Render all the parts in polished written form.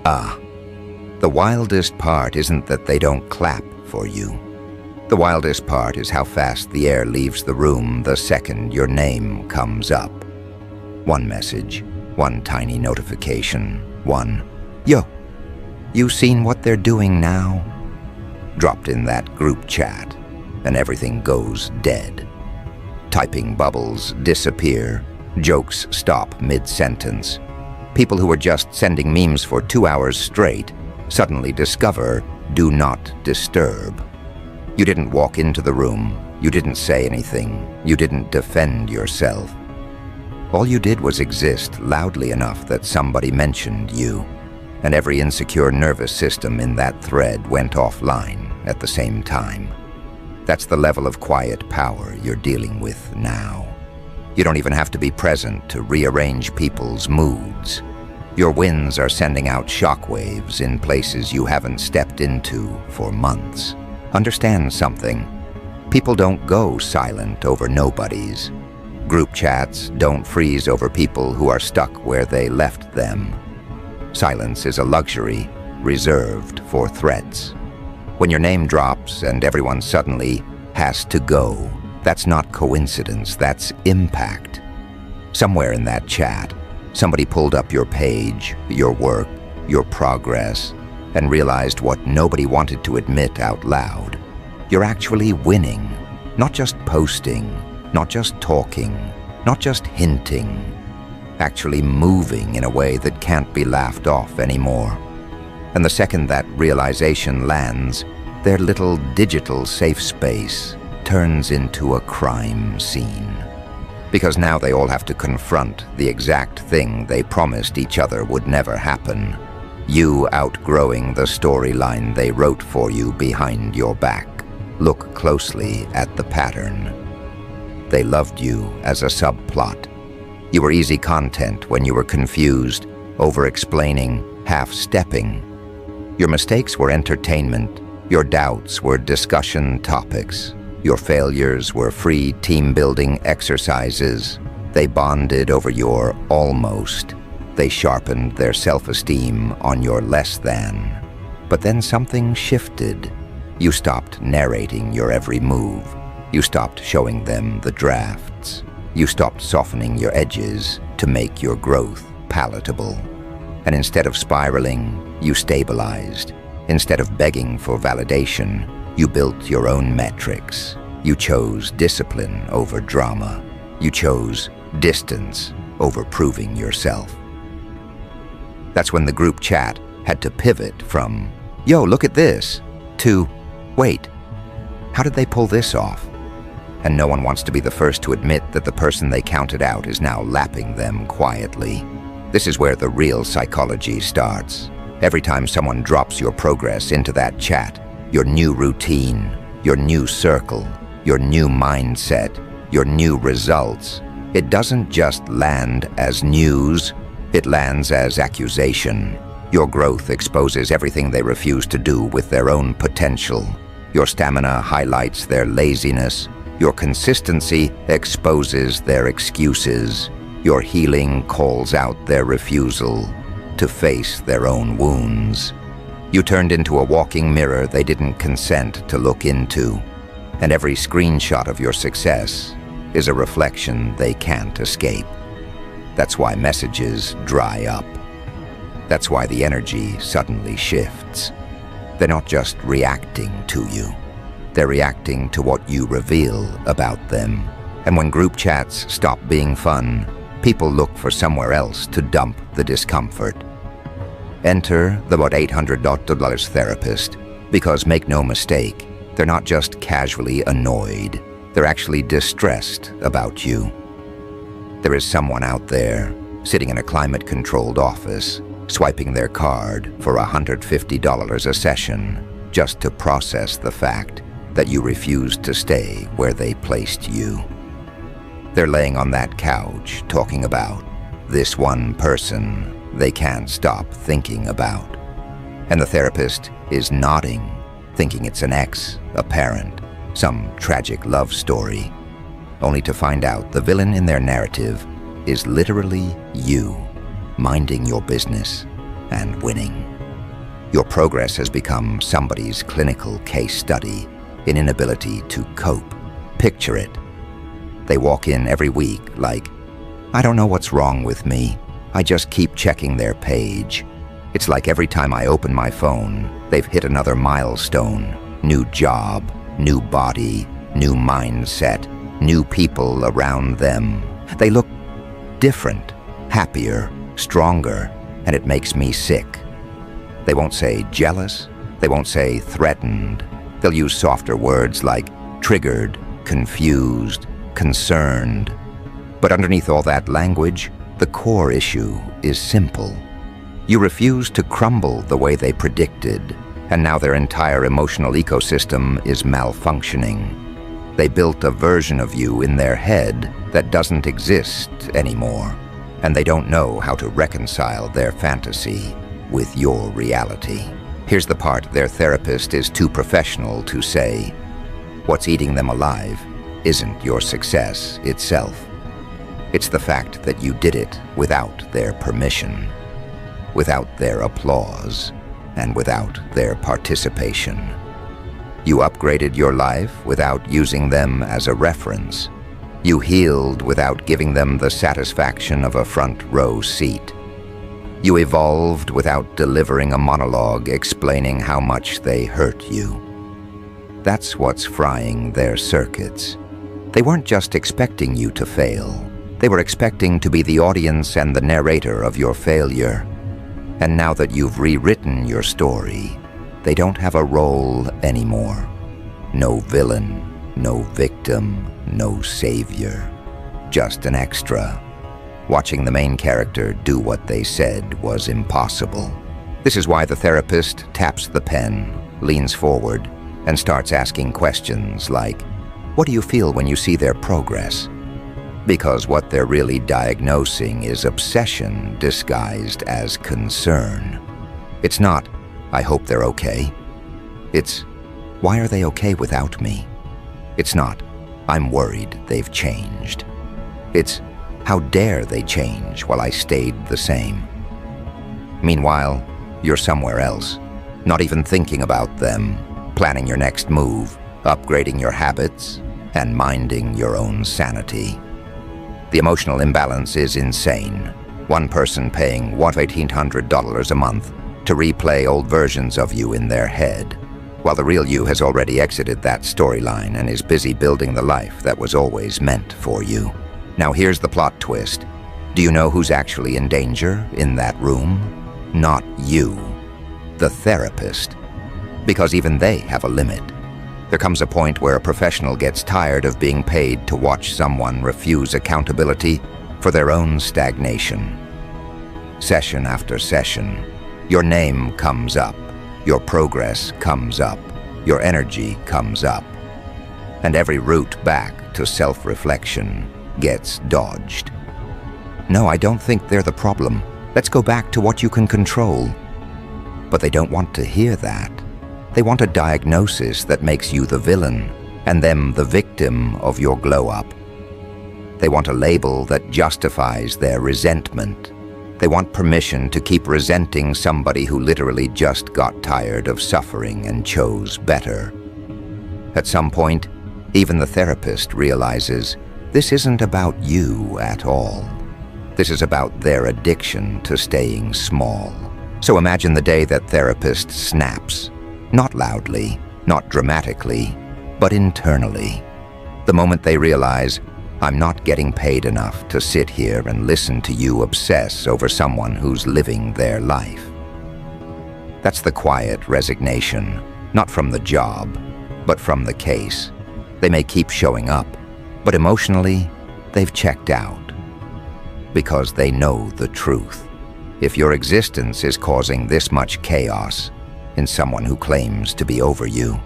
Ah, the wildest part isn't that they don't clap for you. The wildest part is how fast the air leaves the room the second your name comes up. One message, one tiny notification, one, "Yo, you seen what they're doing now?" dropped in that group chat, and everything goes dead. Typing bubbles disappear, jokes stop mid-sentence. People who were just sending memes for 2 hours straight suddenly discover Do Not Disturb. You didn't walk into the room, you didn't say anything, you didn't defend yourself. All you did was exist loudly enough that somebody mentioned you, and every insecure nervous system in that thread went offline at the same time. That's the level of quiet power you're dealing with now. You don't even have to be present to rearrange people's moods. Your wins are sending out shockwaves in places you haven't stepped into for months. Understand something. People don't go silent over nobodies. Group chats don't freeze over people who are stuck where they left them. Silence is a luxury reserved for threats. When your name drops and everyone suddenly has to go, that's not coincidence, that's impact. Somewhere in that chat, somebody pulled up your page, your work, your progress, and realized what nobody wanted to admit out loud. You're actually winning, not just posting, not just talking, not just hinting, actually moving in a way that can't be laughed off anymore. And the second that realization lands, their little digital safe space turns into a crime scene. Because now they all have to confront the exact thing they promised each other would never happen. You outgrowing the storyline they wrote for you behind your back. Look closely at the pattern. They loved you as a subplot. You were easy content when you were confused, over-explaining, half-stepping. Your mistakes were entertainment. Your doubts were discussion topics. Your failures were free team-building exercises. They bonded over your almost. They sharpened their self-esteem on your less than. But then something shifted. You stopped narrating your every move. You stopped showing them the drafts. You stopped softening your edges to make your growth palatable. And instead of spiraling, you stabilized. Instead of begging for validation, you built your own metrics. You chose discipline over drama. You chose distance over proving yourself. That's when the group chat had to pivot from, "Yo, look at this," to, "Wait, how did they pull this off?" And no one wants to be the first to admit that the person they counted out is now lapping them quietly. This is where the real psychology starts. Every time someone drops your progress into that chat, your new routine, your new circle, your new mindset, your new results, it doesn't just land as news, it lands as accusation. Your growth exposes everything they refuse to do with their own potential. Your stamina highlights their laziness. Your consistency exposes their excuses. Your healing calls out their refusal to face their own wounds. You turned into a walking mirror they didn't consent to look into, and every screenshot of your success is a reflection they can't escape. That's why messages dry up. That's why the energy suddenly shifts. They're not just reacting to you. They're reacting to what you reveal about them. And when group chats stop being fun, people look for somewhere else to dump the discomfort. Enter the about $800 therapist, because make no mistake, they're not just casually annoyed, they're actually distressed about you. There is someone out there, sitting in a climate-controlled office, swiping their card for $150 a session, just to process the fact that you refused to stay where they placed you. They're laying on that couch talking about this one person they can't stop thinking about. And the therapist is nodding, thinking it's an ex, a parent, some tragic love story, only to find out the villain in their narrative is literally you, minding your business, and winning. Your progress has become somebody's clinical case study in inability to cope. Picture it. They walk in every week like, I don't know what's wrong with me. I just keep checking their page. It's like every time I open my phone, they've hit another milestone. New job, new body, new mindset, new people around them. They look different, happier, stronger, and it makes me sick. They won't say jealous. They won't say threatened. They'll use softer words like triggered, confused, concerned. But underneath all that language, the core issue is simple. You refuse to crumble the way they predicted, and now their entire emotional ecosystem is malfunctioning. They built a version of you in their head that doesn't exist anymore, and they don't know how to reconcile their fantasy with your reality. Here's the part their therapist is too professional to say. What's eating them alive isn't your success itself. It's the fact that you did it without their permission, without their applause, and without their participation. You upgraded your life without using them as a reference. You healed without giving them the satisfaction of a front row seat. You evolved without delivering a monologue explaining how much they hurt you. That's what's frying their circuits. They weren't just expecting you to fail. They were expecting to be the audience and the narrator of your failure. And now that you've rewritten your story, they don't have a role anymore. No villain, no victim, no savior. Just an extra. Watching the main character do what they said was impossible. This is why the therapist taps the pen, leans forward, and starts asking questions like, what do you feel when you see their progress? Because what they're really diagnosing is obsession disguised as concern. It's not, I hope they're okay. It's, why are they okay without me? It's not, I'm worried they've changed. It's, how dare they change while I stayed the same? Meanwhile, you're somewhere else, not even thinking about them, planning your next move, upgrading your habits, and minding your own sanity. The emotional imbalance is insane. One person paying $1,800 a month to replay old versions of you in their head, while the real you has already exited that storyline and is busy building the life that was always meant for you. Now here's the plot twist. Do you know who's actually in danger in that room? Not you. The therapist. Because even they have a limit. There comes a point where a professional gets tired of being paid to watch someone refuse accountability for their own stagnation. Session after session, your name comes up, your progress comes up, your energy comes up, and every route back to self-reflection gets dodged. No, I don't think they're the problem. Let's go back to what you can control. But they don't want to hear that. They want a diagnosis that makes you the villain and them the victim of your glow-up. They want a label that justifies their resentment. They want permission to keep resenting somebody who literally just got tired of suffering and chose better. At some point, even the therapist realizes this isn't about you at all. This is about their addiction to staying small. So imagine the day that therapist snaps. Not loudly, not dramatically, but internally. The moment they realize, I'm not getting paid enough to sit here and listen to you obsess over someone who's living their life. That's the quiet resignation, not from the job, but from the case. They may keep showing up, but emotionally, they've checked out. Because they know the truth. If your existence is causing this much chaos in someone who claims to be over you,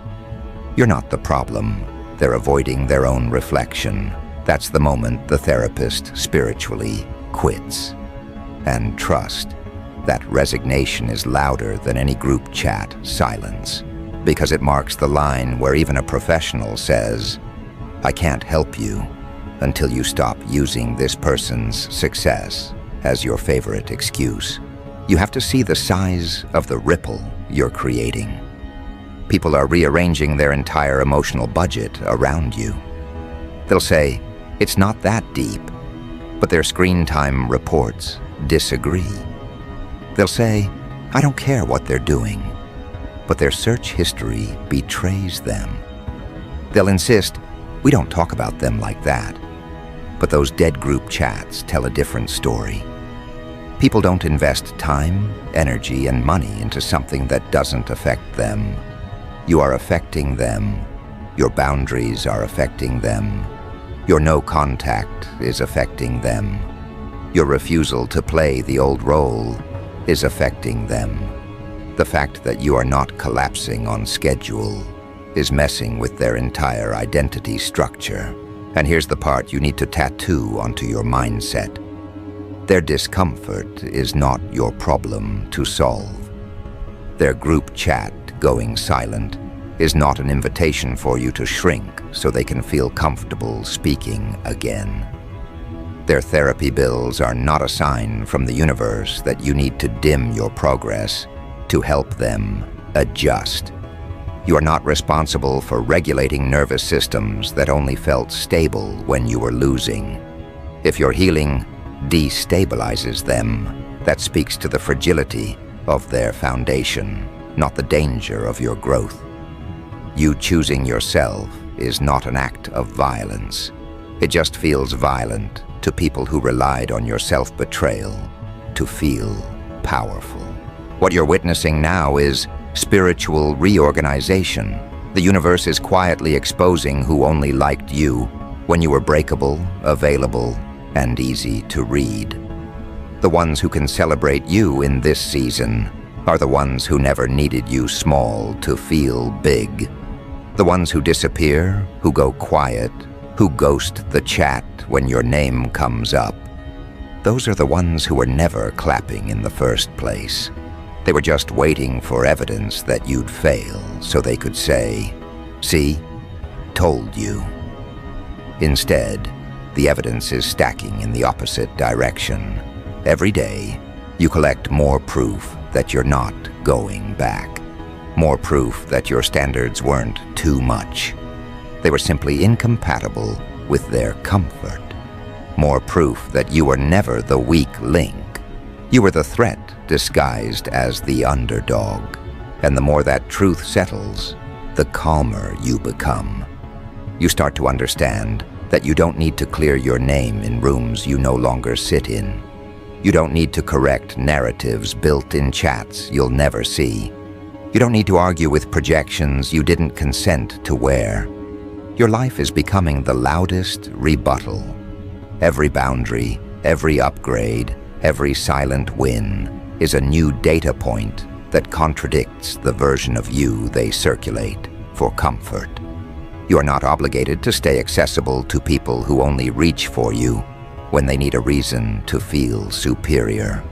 you're not the problem. They're avoiding their own reflection. That's the moment the therapist spiritually quits. And trust, that resignation is louder than any group chat silence, because it marks the line where even a professional says, I can't help you until you stop using this person's success as your favorite excuse. You have to see the size of the ripple you're creating. People are rearranging their entire emotional budget around you. They'll say, "It's not that deep," but their screen time reports disagree. They'll say, "I don't care what they're doing," but their search history betrays them. They'll insist, "We don't talk about them like that," but those dead group chats tell a different story. People don't invest time, energy, and money into something that doesn't affect them. You are affecting them. Your boundaries are affecting them. Your no contact is affecting them. Your refusal to play the old role is affecting them. The fact that you are not collapsing on schedule is messing with their entire identity structure. And here's the part you need to tattoo onto your mindset. Their discomfort is not your problem to solve. Their group chat going silent is not an invitation for you to shrink so they can feel comfortable speaking again. Their therapy bills are not a sign from the universe that you need to dim your progress to help them adjust. You are not responsible for regulating nervous systems that only felt stable when you were losing. If your healing destabilizes them, that speaks to the fragility of their foundation, not the danger of your growth. You choosing yourself is not an act of violence. It just feels violent to people who relied on your self-betrayal to feel powerful. What you're witnessing now is spiritual reorganization. The universe is quietly exposing who only liked you when you were breakable, available, and easy to read. The ones who can celebrate you in this season are the ones who never needed you small to feel big. The ones who disappear, who go quiet, who ghost the chat when your name comes up. Those are the ones who were never clapping in the first place. They were just waiting for evidence that you'd fail so they could say, "See, told you." Instead, the evidence is stacking in the opposite direction. Every day, you collect more proof that you're not going back. More proof that your standards weren't too much. They were simply incompatible with their comfort. More proof that you were never the weak link. You were the threat disguised as the underdog. And the more that truth settles, the calmer you become. You start to understand that you don't need to clear your name in rooms you no longer sit in. You don't need to correct narratives built in chats you'll never see. You don't need to argue with projections you didn't consent to wear. Your life is becoming the loudest rebuttal. Every boundary, every upgrade, every silent win is a new data point that contradicts the version of you they circulate for comfort. You are not obligated to stay accessible to people who only reach for you when they need a reason to feel superior.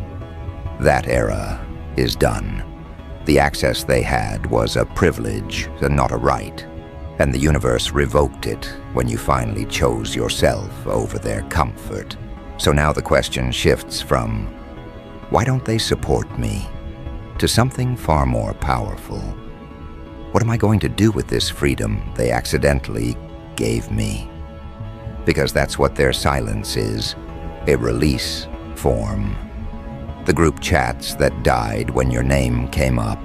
That era is done. The access they had was a privilege and not a right, and the universe revoked it when you finally chose yourself over their comfort. So now the question shifts from, "Why don't they support me?" to something far more powerful. What am I going to do with this freedom they accidentally gave me? Because that's what their silence is, a release form. The group chats that died when your name came up.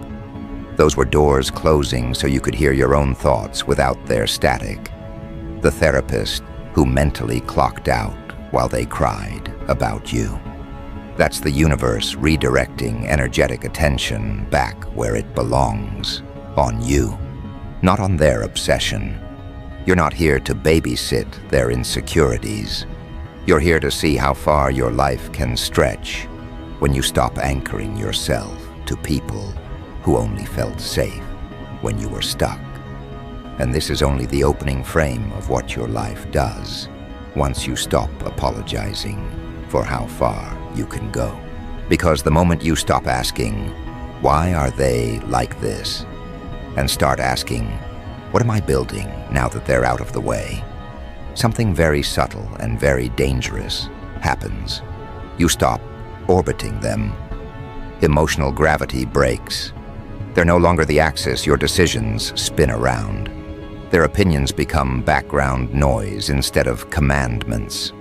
Those were doors closing so you could hear your own thoughts without their static. The therapist who mentally clocked out while they cried about you. That's the universe redirecting energetic attention back where it belongs, on you, not on their obsession. You're not here to babysit their insecurities. You're here to see how far your life can stretch when you stop anchoring yourself to people who only felt safe when you were stuck. And this is only the opening frame of what your life does once you stop apologizing for how far you can go. Because the moment you stop asking, "Why are they like this?" and start asking, "What am I building now that they're out of the way?" something very subtle and very dangerous happens. You stop orbiting them. Emotional gravity breaks. They're no longer the axis your decisions spin around. Their opinions become background noise instead of commandments.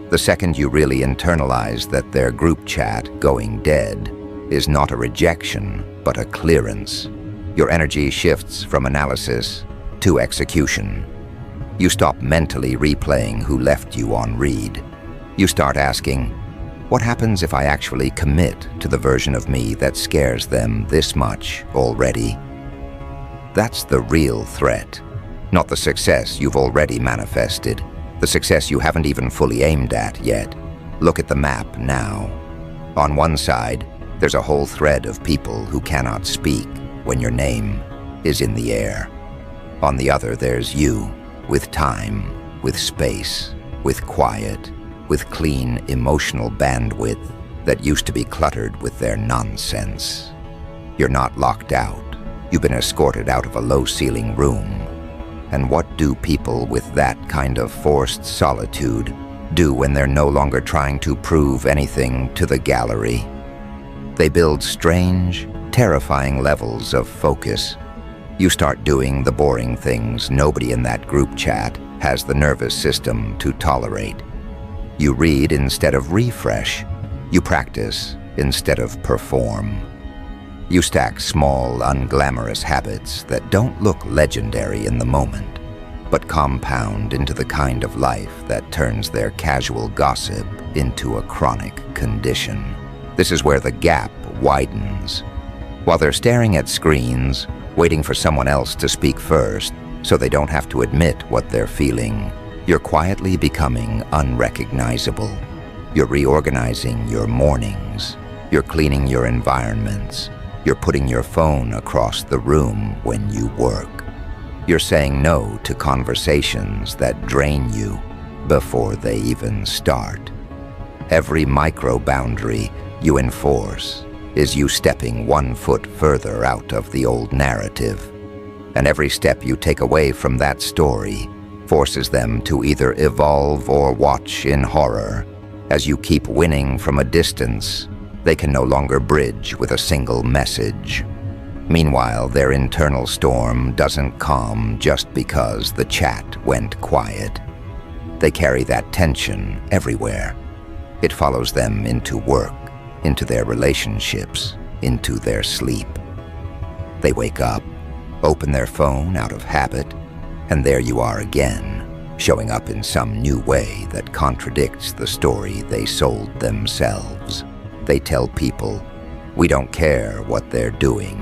The second you really internalize that their group chat going dead is not a rejection, but a clearance, your energy shifts from analysis to execution. You stop mentally replaying who left you on read. You start asking, what happens if I actually commit to the version of me that scares them this much already? That's the real threat, not the success you've already manifested, the success you haven't even fully aimed at yet. Look at the map now. On one side, there's a whole thread of people who cannot speak when your name is in the air. On the other, there's you, with time, with space, with quiet, with clean emotional bandwidth that used to be cluttered with their nonsense. You're not locked out. You've been escorted out of a low-ceiling room. And what do people with that kind of forced solitude do when they're no longer trying to prove anything to the gallery? They build strange, terrifying levels of focus. You start doing the boring things nobody in that group chat has the nervous system to tolerate. You read instead of refresh. You practice instead of perform. You stack small, unglamorous habits that don't look legendary in the moment, but compound into the kind of life that turns their casual gossip into a chronic condition. This is where the gap widens. While they're staring at screens, waiting for someone else to speak first so they don't have to admit what they're feeling, you're quietly becoming unrecognizable. You're reorganizing your mornings. You're cleaning your environments. You're putting your phone across the room when you work. You're saying no to conversations that drain you before they even start. Every micro-boundary you enforce is you stepping 1 foot further out of the old narrative. And every step you take away from that story forces them to either evolve or watch in horror. As you keep winning from a distance, they can no longer bridge with a single message. Meanwhile, their internal storm doesn't calm just because the chat went quiet. They carry that tension everywhere. It follows them into work, into their relationships, into their sleep. They wake up, open their phone out of habit, and there you are again, showing up in some new way that contradicts the story they sold themselves. They tell people, we don't care what they're doing,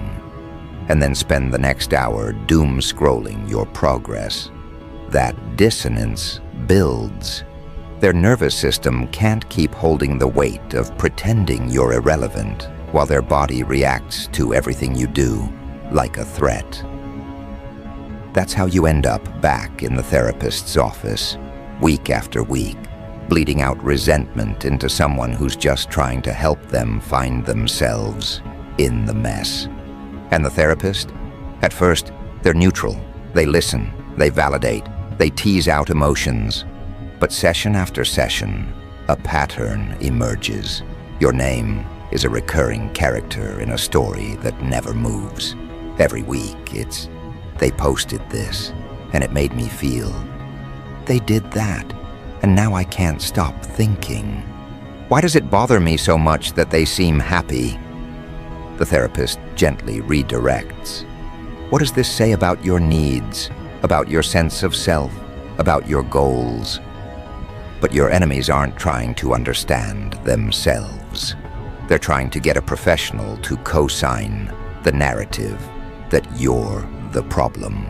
and then spend the next hour doom-scrolling your progress. That dissonance builds. Their nervous system can't keep holding the weight of pretending you're irrelevant while their body reacts to everything you do like a threat. That's how you end up back in the therapist's office, week after week, bleeding out resentment into someone who's just trying to help them find themselves in the mess. And the therapist? At first, they're neutral. They listen, they validate, they tease out emotions. But session after session, a pattern emerges. Your name is a recurring character in a story that never moves. Every week, it's, they posted this, and it made me feel. They did that, and now I can't stop thinking. Why does it bother me so much that they seem happy? The therapist gently redirects. What does this say about your needs, about your sense of self, about your goals? But your enemies aren't trying to understand themselves. They're trying to get a professional to co-sign the narrative that you're the problem.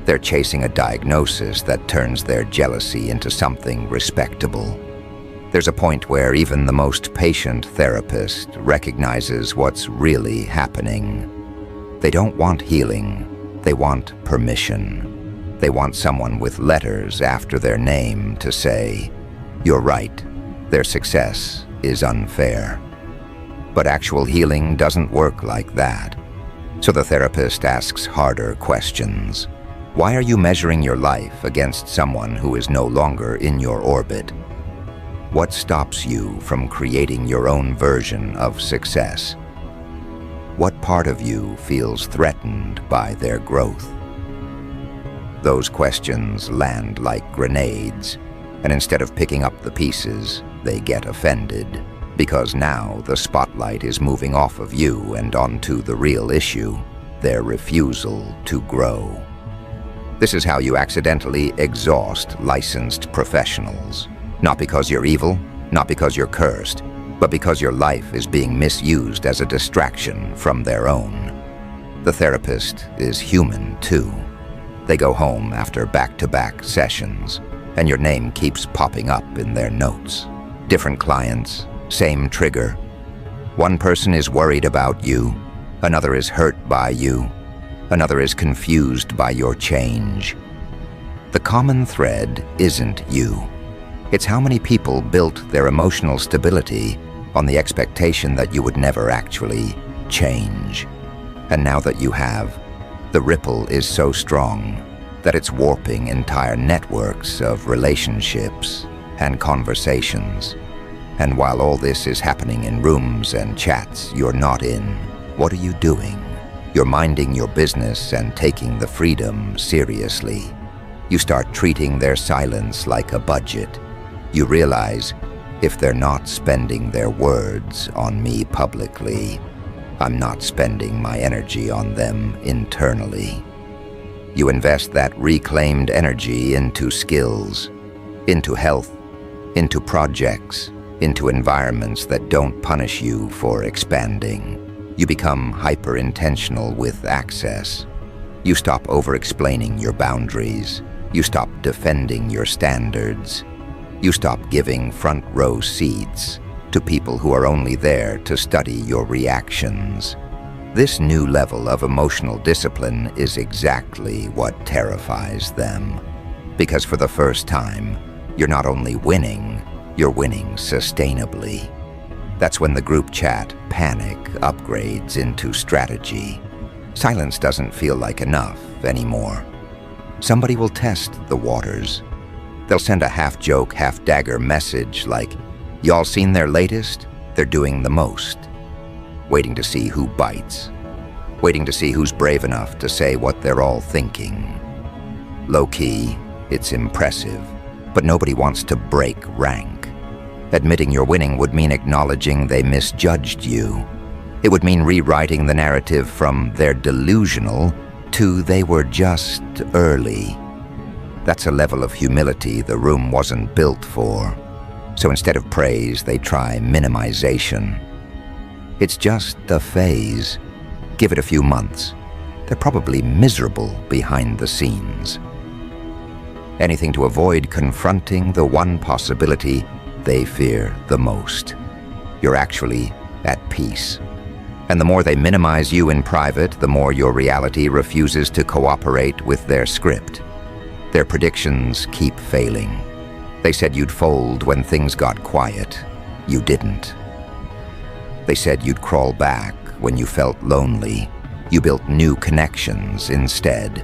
They're chasing a diagnosis that turns their jealousy into something respectable. There's a point where even the most patient therapist recognizes what's really happening. They don't want healing, they want permission. They want someone with letters after their name to say, "You're right, their success is unfair." But actual healing doesn't work like that. So the therapist asks harder questions. Why are you measuring your life against someone who is no longer in your orbit? What stops you from creating your own version of success? What part of you feels threatened by their growth? Those questions land like grenades, and instead of picking up the pieces, they get offended, because now the spotlight is moving off of you and onto the real issue, their refusal to grow. This is how you accidentally exhaust licensed professionals. Not because you're evil, not because you're cursed, but because your life is being misused as a distraction from their own. The therapist is human too. They go home after back-to-back sessions, and your name keeps popping up in their notes. Different clients, same trigger. One person is worried about you, another is hurt by you, another is confused by your change. The common thread isn't you. It's how many people built their emotional stability on the expectation that you would never actually change. And now that you have, the ripple is so strong that it's warping entire networks of relationships and conversations. And while all this is happening in rooms and chats you're not in, what are you doing? You're minding your business and taking the freedom seriously. You start treating their silence like a budget. You realize, if they're not spending their words on me publicly, I'm not spending my energy on them internally. You invest that reclaimed energy into skills, into health, into projects, into environments that don't punish you for expanding. You become hyper-intentional with access. You stop over-explaining your boundaries. You stop defending your standards. You stop giving front-row seats to people who are only there to study your reactions. This new level of emotional discipline is exactly what terrifies them. Because for the first time, you're not only winning, you're winning sustainably. That's when the group chat panic upgrades into strategy. Silence doesn't feel like enough anymore. Somebody will test the waters. They'll send a half-joke, half-dagger message like, "Y'all seen their latest? They're doing the most." Waiting to see who bites. Waiting to see who's brave enough to say what they're all thinking. Low-key, it's impressive, but nobody wants to break rank. Admitting you're winning would mean acknowledging they misjudged you. It would mean rewriting the narrative from "they're delusional" to "they were just early." That's a level of humility the room wasn't built for. So instead of praise, they try minimization. It's just a phase. Give it a few months. They're probably miserable behind the scenes. Anything to avoid confronting the one possibility they fear the most. You're actually at peace. And the more they minimize you in private, the more your reality refuses to cooperate with their script. Their predictions keep failing. They said you'd fold when things got quiet. You didn't. They said you'd crawl back when you felt lonely. You built new connections instead.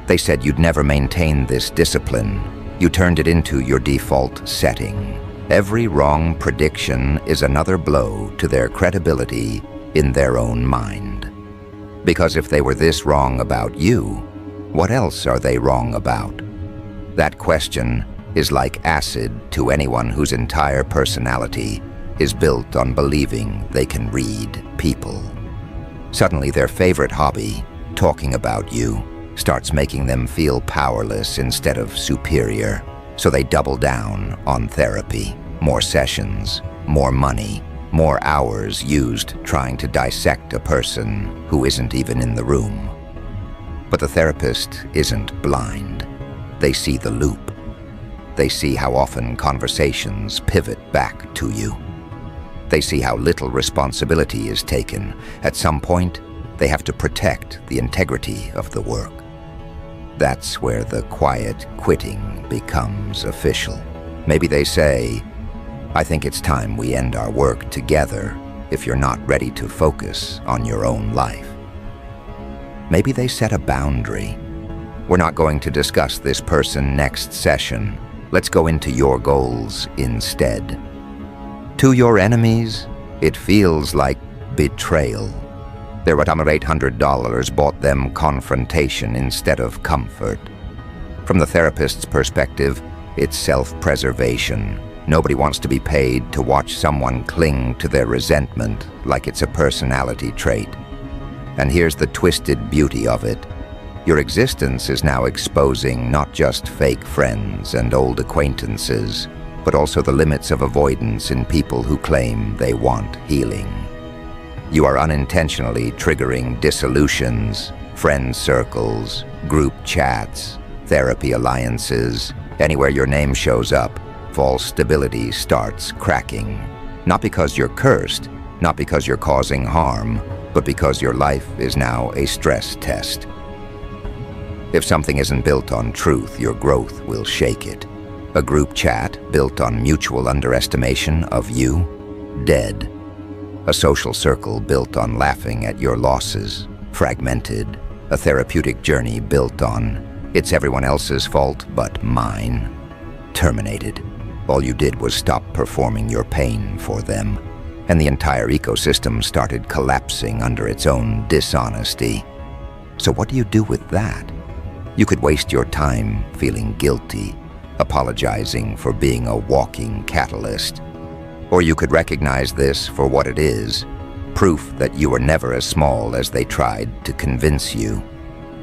They said you'd never maintain this discipline. You turned it into your default setting. Every wrong prediction is another blow to their credibility in their own mind. Because if they were this wrong about you, what else are they wrong about? That question is like acid to anyone whose entire personality is built on believing they can read people. Suddenly their favorite hobby, talking about you, starts making them feel powerless instead of superior. So they double down on therapy. More sessions, more money, more hours used trying to dissect a person who isn't even in the room. But the therapist isn't blind. They see the loop. They see how often conversations pivot back to you. They see how little responsibility is taken. At some point, they have to protect the integrity of the work. That's where the quiet quitting becomes official. Maybe they say, "I think it's time we end our work together if you're not ready to focus on your own life." Maybe they set a boundary. "We're not going to discuss this person next session. Let's go into your goals instead." To your enemies, it feels like betrayal. Their $800 bought them confrontation instead of comfort. From the therapist's perspective, it's self-preservation. Nobody wants to be paid to watch someone cling to their resentment like it's a personality trait. And here's the twisted beauty of it. Your existence is now exposing not just fake friends and old acquaintances, but also the limits of avoidance in people who claim they want healing. You are unintentionally triggering dissolutions, friend circles, group chats, therapy alliances. Anywhere your name shows up, false stability starts cracking. Not because you're cursed, not because you're causing harm, but because your life is now a stress test. If something isn't built on truth, your growth will shake it. A group chat built on mutual underestimation of you, dead. A social circle built on laughing at your losses, fragmented. A therapeutic journey built on it's everyone else's fault but mine, terminated. All you did was stop performing your pain for them, and the entire ecosystem started collapsing under its own dishonesty. So what do you do with that? You could waste your time feeling guilty, apologizing for being a walking catalyst. Or you could recognize this for what it is, proof that you were never as small as they tried to convince you.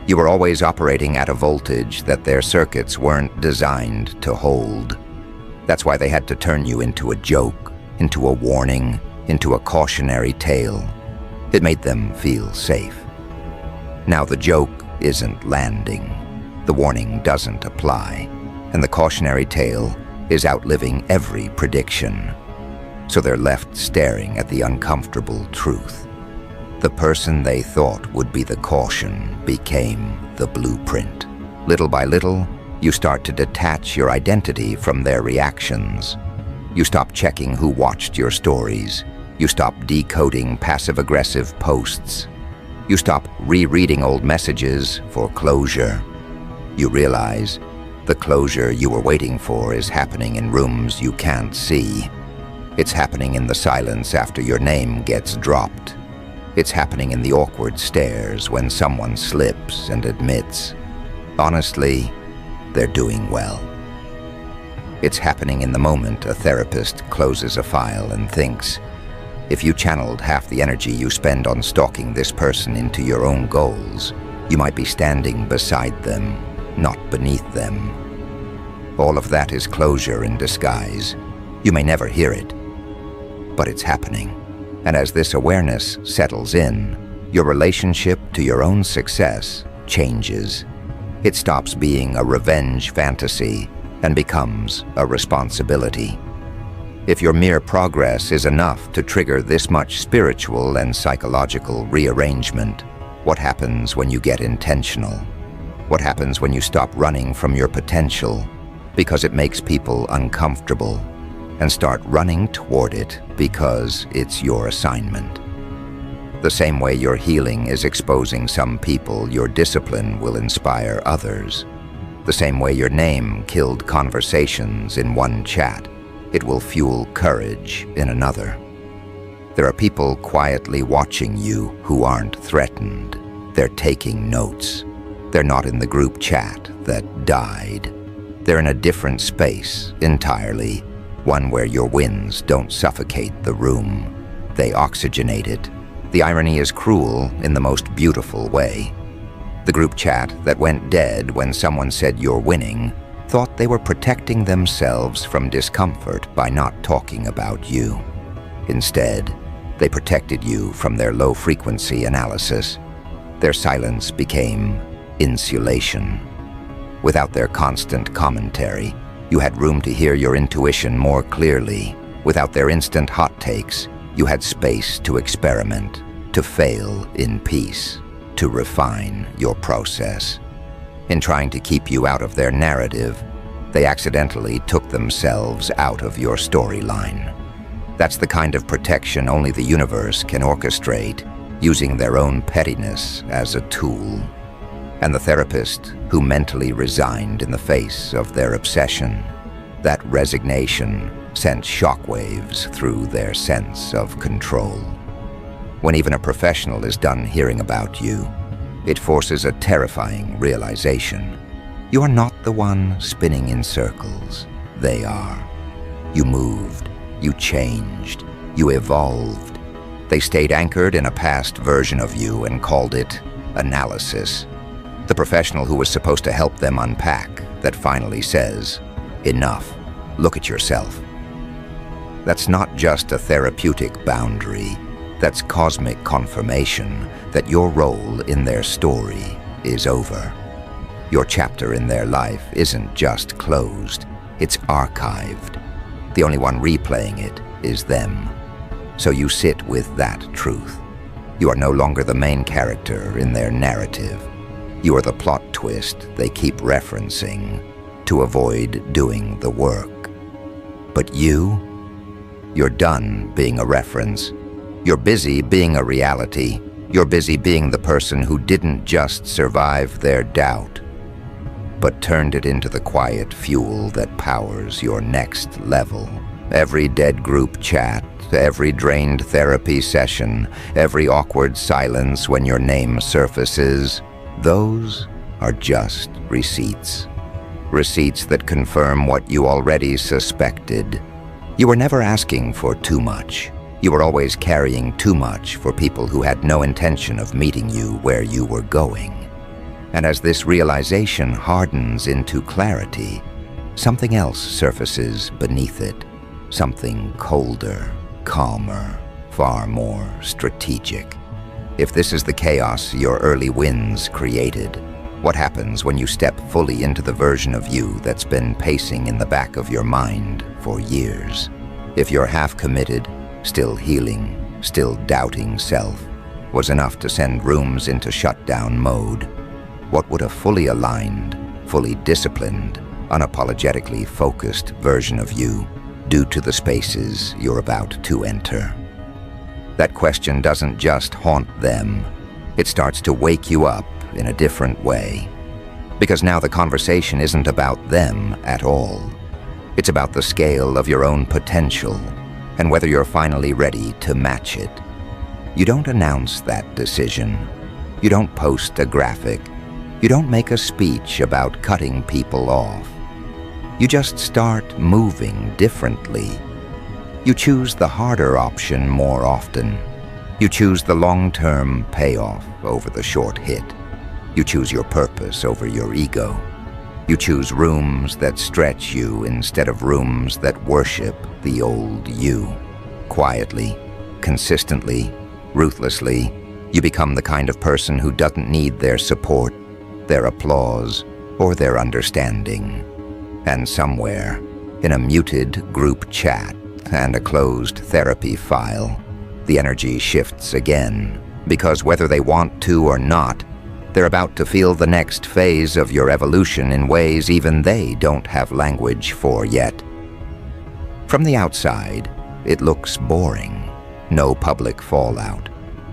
You were always operating at a voltage that their circuits weren't designed to hold. That's why they had to turn you into a joke, into a warning, into a cautionary tale. It made them feel safe. Now the joke isn't landing. The warning doesn't apply. And the cautionary tale is outliving every prediction. So they're left staring at the uncomfortable truth. The person they thought would be the caution became the blueprint. Little by little, you start to detach your identity from their reactions. You stop checking who watched your stories. You stop decoding passive-aggressive posts. You stop rereading old messages for closure. You realize the closure you were waiting for is happening in rooms you can't see. It's happening in the silence after your name gets dropped. It's happening in the awkward stares when someone slips and admits, honestly, they're doing well. It's happening in the moment a therapist closes a file and thinks, if you channeled half the energy you spend on stalking this person into your own goals, you might be standing beside them, not beneath them. All of that is closure in disguise. You may never hear it, but it's happening. And as this awareness settles in, your relationship to your own success changes. It stops being a revenge fantasy and becomes a responsibility. If your mere progress is enough to trigger this much spiritual and psychological rearrangement, what happens when you get intentional? What happens when you stop running from your potential because it makes people uncomfortable, and start running toward it because it's your assignment? The same way your healing is exposing some people, your discipline will inspire others. The same way your name killed conversations in one chat, it will fuel courage in another. There are people quietly watching you who aren't threatened. They're taking notes. They're not in the group chat that died. They're in a different space entirely, one where your wins don't suffocate the room. They oxygenate it. The irony is cruel in the most beautiful way. The group chat that went dead when someone said you're winning thought they were protecting themselves from discomfort by not talking about you. Instead, they protected you from their low-frequency analysis. Their silence became insulation. Without their constant commentary, you had room to hear your intuition more clearly. Without their instant hot takes, you had space to experiment, to fail in peace, to refine your process. In trying to keep you out of their narrative, they accidentally took themselves out of your storyline. That's the kind of protection only the universe can orchestrate, using their own pettiness as a tool. And the therapist who mentally resigned in the face of their obsession, that resignation sent shockwaves through their sense of control. when even a professional is done hearing about you, it forces a terrifying realization. You are not the one spinning in circles. They are. You moved. You changed. You evolved. They stayed anchored in a past version of you and called it analysis. The professional who was supposed to help them unpack that finally says, "Enough. Look at yourself." That's not just a therapeutic boundary. That's cosmic confirmation that your role in their story is over. Your chapter in their life isn't just closed, it's archived. The only one replaying it is them. So you sit with that truth. You are no longer the main character in their narrative. You are the plot twist they keep referencing to avoid doing the work. But you're done being a reference. You're busy being a reality. You're busy being the person who didn't just survive their doubt, but turned it into the quiet fuel that powers your next level. Every dead group chat, every drained therapy session, every awkward silence when your name surfaces, those are just receipts. Receipts that confirm what you already suspected. You were never asking for too much. You were always carrying too much for people who had no intention of meeting you where you were going. And as this realization hardens into clarity, something else surfaces beneath it. Something colder, calmer, far more strategic. If this is the chaos your early wins created, what happens when you step fully into the version of you that's been pacing in the back of your mind for years? If you're half committed, still healing, still doubting self, was enough to send rooms into shutdown mode, what would a fully aligned, fully disciplined, unapologetically focused version of you do to the spaces you're about to enter? That question doesn't just haunt them, it starts to wake you up in a different way. Because now the conversation isn't about them at all. It's about the scale of your own potential and whether you're finally ready to match it. You don't announce that decision. You don't post a graphic. You don't make a speech about cutting people off. You just start moving differently. You choose the harder option more often. You choose the long-term payoff over the short hit. You choose your purpose over your ego. You choose rooms that stretch you instead of rooms that worship the old you. Quietly, consistently, ruthlessly, you become the kind of person who doesn't need their support, their applause, or their understanding. And somewhere, in a muted group chat and a closed therapy file, the energy shifts again, because whether they want to or not, they're about to feel the next phase of your evolution in ways even they don't have language for yet. From the outside, it looks boring. No public fallout.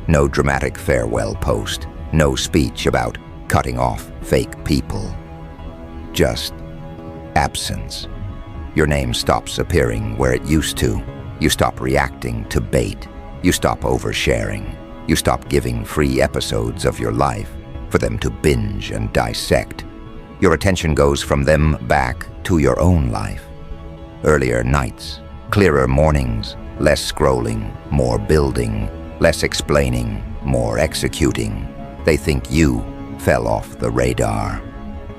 No dramatic farewell post. No speech about cutting off fake people. Just absence. Your name stops appearing where it used to. You stop reacting to bait. You stop oversharing. You stop giving free episodes of your life for them to binge and dissect. Your attention goes from them back to your own life. Earlier nights, clearer mornings, less scrolling, more building, less explaining, more executing. They think you fell off the radar.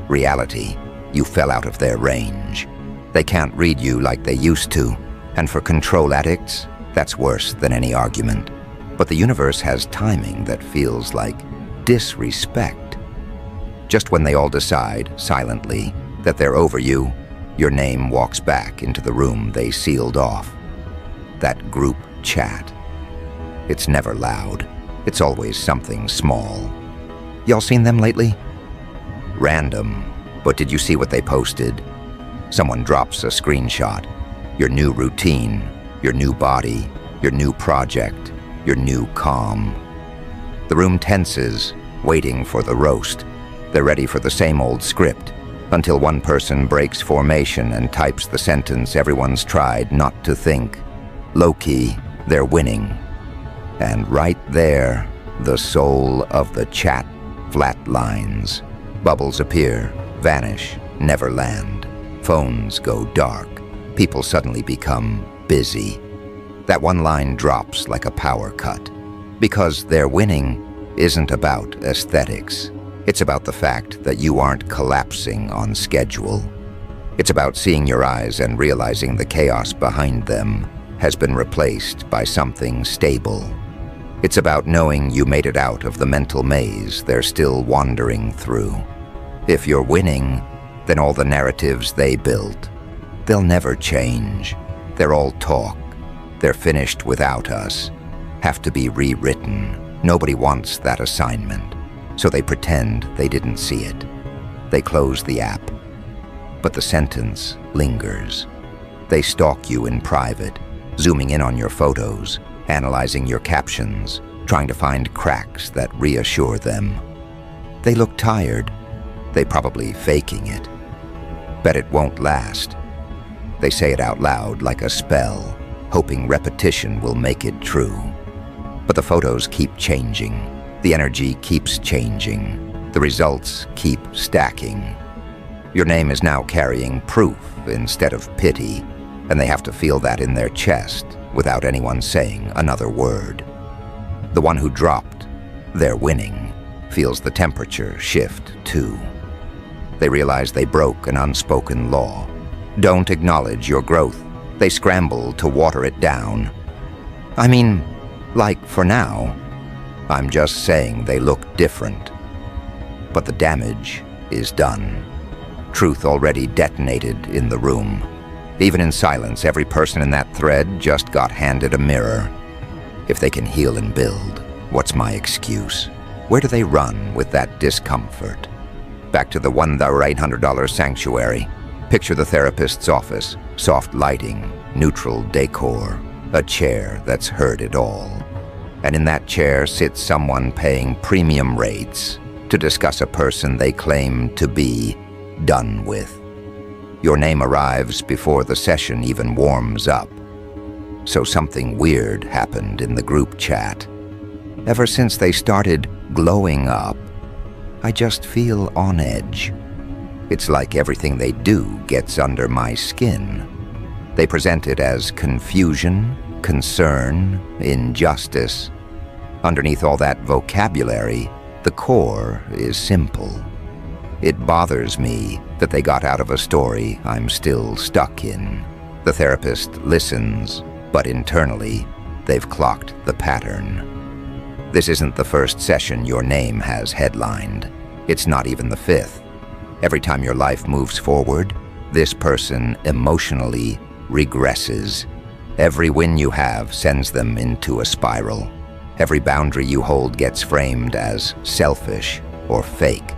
Reality, you fell out of their range. They can't read you like they used to, and for control addicts, that's worse than any argument. But the universe has timing that feels like disrespect. Just when they all decide, silently, that they're over you, your name walks back into the room they sealed off. That group chat. It's never loud. It's always something small. Y'all seen them lately? Random, but did you see what they posted? Someone drops a screenshot. Your new routine, your new body, your new project, your new calm. The room tenses, waiting for the roast. They're ready for the same old script, until one person breaks formation and types the sentence everyone's tried not to think. Low-key, they're winning. And right there, the soul of the chat flatlines. Bubbles appear, vanish, never land. Phones go dark. People suddenly become busy. That one line drops like a power cut. Because their winning isn't about aesthetics. It's about the fact that you aren't collapsing on schedule. It's about seeing your eyes and realizing the chaos behind them has been replaced by something stable. It's about knowing you made it out of the mental maze they're still wandering through. If you're winning, then all the narratives they built, they'll never change. They're all talk. They're finished without us. Have to be rewritten. Nobody wants that assignment, so they pretend they didn't see it. They close the app. But the sentence lingers. They stalk you in private, zooming in on your photos, analyzing your captions, trying to find cracks that reassure them. They look tired. They probably faking it. Bet it won't last. They say it out loud like a spell, hoping repetition will make it true. But the photos keep changing. The energy keeps changing. The results keep stacking. Your name is now carrying proof instead of pity, and they have to feel that in their chest without anyone saying another word. The one who dropped, they're winning, feels the temperature shift too. They realize they broke an unspoken law. Don't acknowledge your growth. They scramble to water it down. I mean, like for now, I'm just saying they look different. But the damage is done. Truth already detonated in the room. Even in silence, every person in that thread just got handed a mirror. If they can heal and build, what's my excuse? Where do they run with that discomfort? Back to the $1,800 sanctuary. Picture the therapist's office, soft lighting, neutral decor, a chair that's heard it all. And in that chair sits someone paying premium rates to discuss a person they claim to be done with. Your name arrives before the session even warms up. So something weird happened in the group chat. Ever since they started glowing up, I just feel on edge. It's like everything they do gets under my skin. They present it as confusion, concern, injustice. Underneath all that vocabulary, the core is simple. It bothers me that they got out of a story I'm still stuck in. The therapist listens, but internally, they've clocked the pattern. This isn't the first session your name has headlined. It's not even the fifth. Every time your life moves forward, this person emotionally regresses. Every win you have sends them into a spiral. Every boundary you hold gets framed as selfish or fake.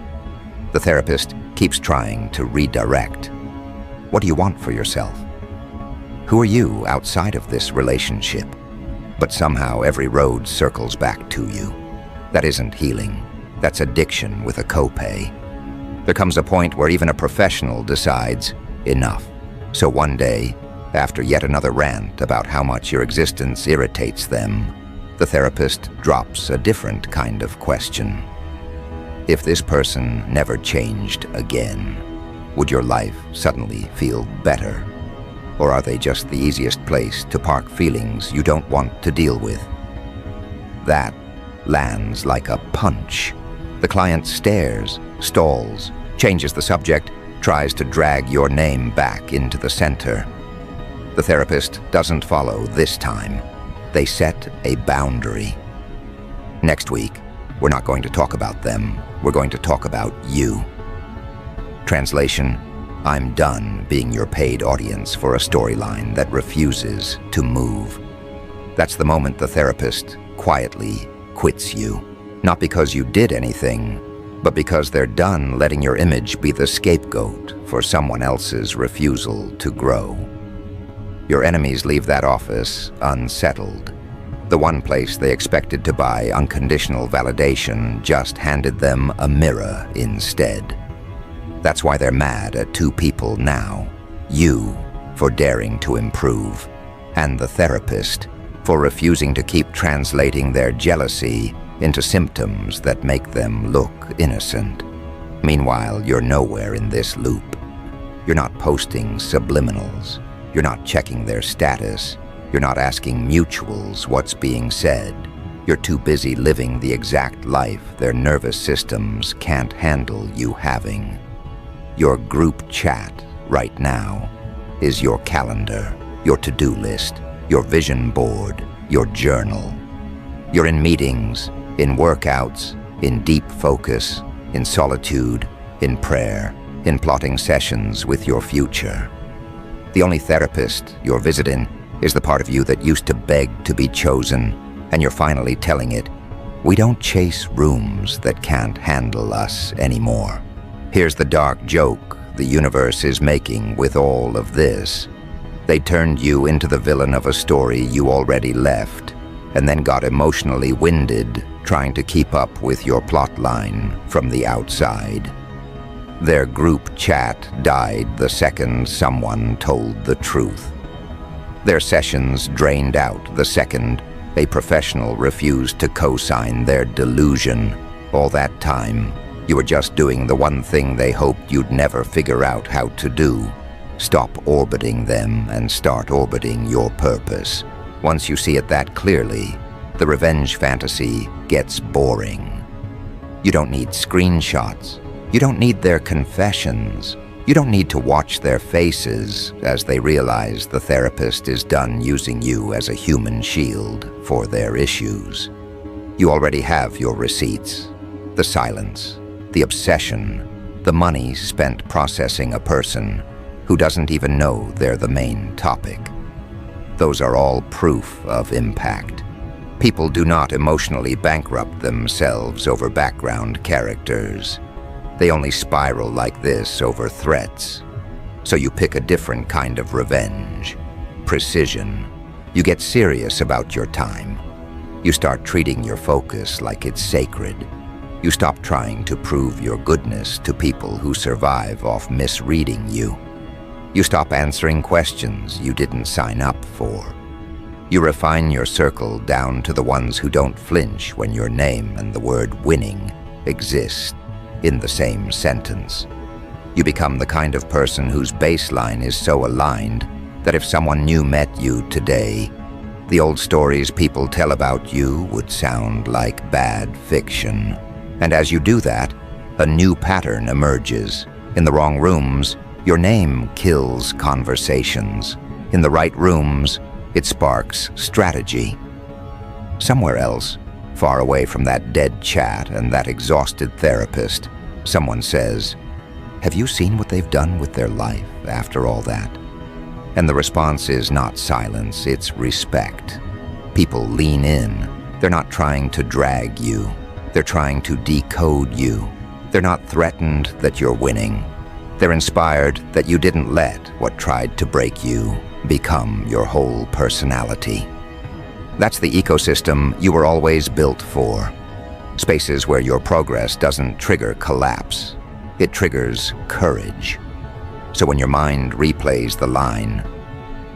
The therapist keeps trying to redirect. What do you want for yourself? Who are you outside of this relationship? But somehow every road circles back to you. That isn't healing. That's addiction with a copay. There comes a point where even a professional decides enough. So one day, after yet another rant about how much your existence irritates them, the therapist drops a different kind of question. If this person never changed again, would your life suddenly feel better? Or are they just the easiest place to park feelings you don't want to deal with? That lands like a punch. The client stares, stalls, changes the subject, tries to drag your name back into the center. The therapist doesn't follow this time. They set a boundary. Next week, we're not going to talk about them. We're going to talk about you. Translation: I'm done being your paid audience for a storyline that refuses to move. That's the moment the therapist quietly quits you. Not because you did anything, but because they're done letting your image be the scapegoat for someone else's refusal to grow. Your enemies leave that office unsettled. The one place they expected to buy unconditional validation just handed them a mirror instead. That's why they're mad at two people now. You, for daring to improve, and the therapist, for refusing to keep translating their jealousy into symptoms that make them look innocent. Meanwhile, you're nowhere in this loop. You're not posting subliminals. You're not checking their status. You're not asking mutuals what's being said. You're too busy living the exact life their nervous systems can't handle you having. Your group chat right now is your calendar, your to-do list, your vision board, your journal. You're in meetings, in workouts, in deep focus, in solitude, in prayer, in plotting sessions with your future. The only therapist you're visiting is the part of you that used to beg to be chosen, and you're finally telling it, we don't chase rooms that can't handle us anymore. Here's the dark joke the universe is making with all of this. They turned you into the villain of a story you already left, and then got emotionally winded trying to keep up with your plotline from the outside. Their group chat died the second someone told the truth. Their sessions drained out the second a professional refused to co-sign their delusion. All that time, you were just doing the one thing they hoped you'd never figure out how to do. Stop orbiting them and start orbiting your purpose. Once you see it that clearly, the revenge fantasy gets boring. You don't need screenshots. You don't need their confessions. You don't need to watch their faces as they realize the therapist is done using you as a human shield for their issues. You already have your receipts, the silence, the obsession, the money spent processing a person who doesn't even know they're the main topic. Those are all proof of impact. People do not emotionally bankrupt themselves over background characters. They only spiral like this over threats. So you pick a different kind of revenge. Precision. You get serious about your time. You start treating your focus like it's sacred. You stop trying to prove your goodness to people who survive off misreading you. You stop answering questions you didn't sign up for. You refine your circle down to the ones who don't flinch when your name and the word winning exist in the same sentence. You become the kind of person whose baseline is so aligned that if someone new met you today, the old stories people tell about you would sound like bad fiction. And as you do that, a new pattern emerges. In the wrong rooms, your name kills conversations. In the right rooms, it sparks strategy. Somewhere else, far away from that dead chat and that exhausted therapist, someone says, "Have you seen what they've done with their life after all that?" And the response is not silence, it's respect. People lean in. They're not trying to drag you. They're trying to decode you. They're not threatened that you're winning. They're inspired that you didn't let what tried to break you become your whole personality. That's the ecosystem you were always built for. Spaces where your progress doesn't trigger collapse. It triggers courage. So when your mind replays the line,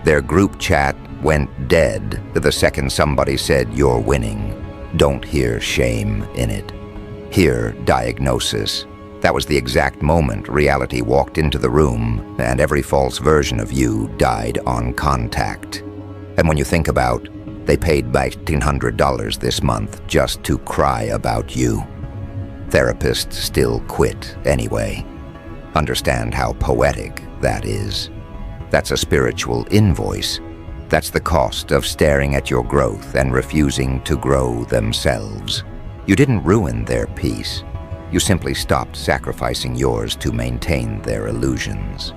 their group chat went dead the second somebody said you're winning, don't hear shame in it. Hear diagnosis. That was the exact moment reality walked into the room and every false version of you died on contact. And when you think about, they paid $1,900 this month just to cry about you. Therapists still quit anyway. Understand how poetic that is. That's a spiritual invoice. That's the cost of staring at your growth and refusing to grow themselves. You didn't ruin their peace. You simply stopped sacrificing yours to maintain their illusions.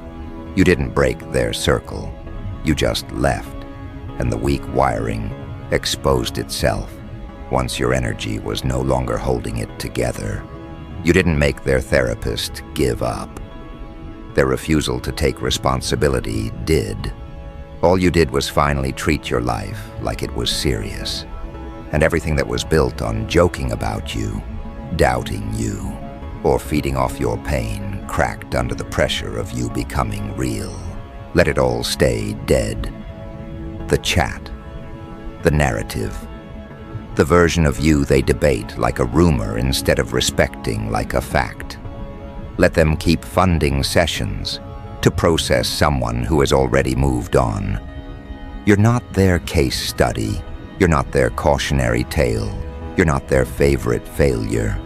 You didn't break their circle. You just left, and the weak wiring exposed itself once your energy was no longer holding it together. You didn't make their therapist give up. Their refusal to take responsibility did. All you did was finally treat your life like it was serious. And everything that was built on joking about you, doubting you, or feeding off your pain cracked under the pressure of you becoming real. Let it all stay dead. The chat. the narrative. The version of you they debate like a rumor instead of respecting like a fact. Let them keep funding sessions to process someone who has already moved on. You're not their case study. You're not their cautionary tale. You're not their favorite failure.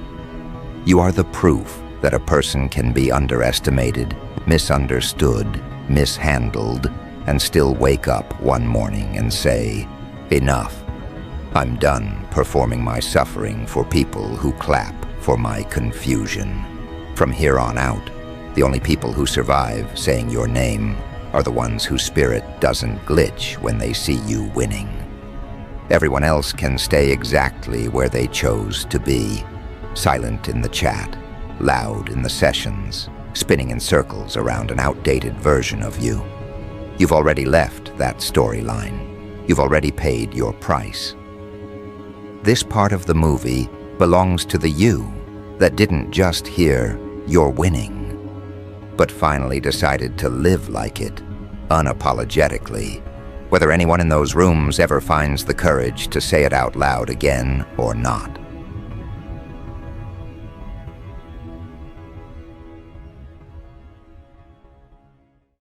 You are the proof that a person can be underestimated, misunderstood, mishandled, and still wake up one morning and say, "Enough. I'm done performing my suffering for people who clap for my confusion." From here on out, the only people who survive saying your name are the ones whose spirit doesn't glitch when they see you winning. Everyone else can stay exactly where they chose to be, silent in the chat, loud in the sessions, spinning in circles around an outdated version of you. You've already left that storyline. You've already paid your price. This part of the movie belongs to the you that didn't just hear "you're winning," but finally decided to live like it, unapologetically, whether anyone in those rooms ever finds the courage to say it out loud again or not.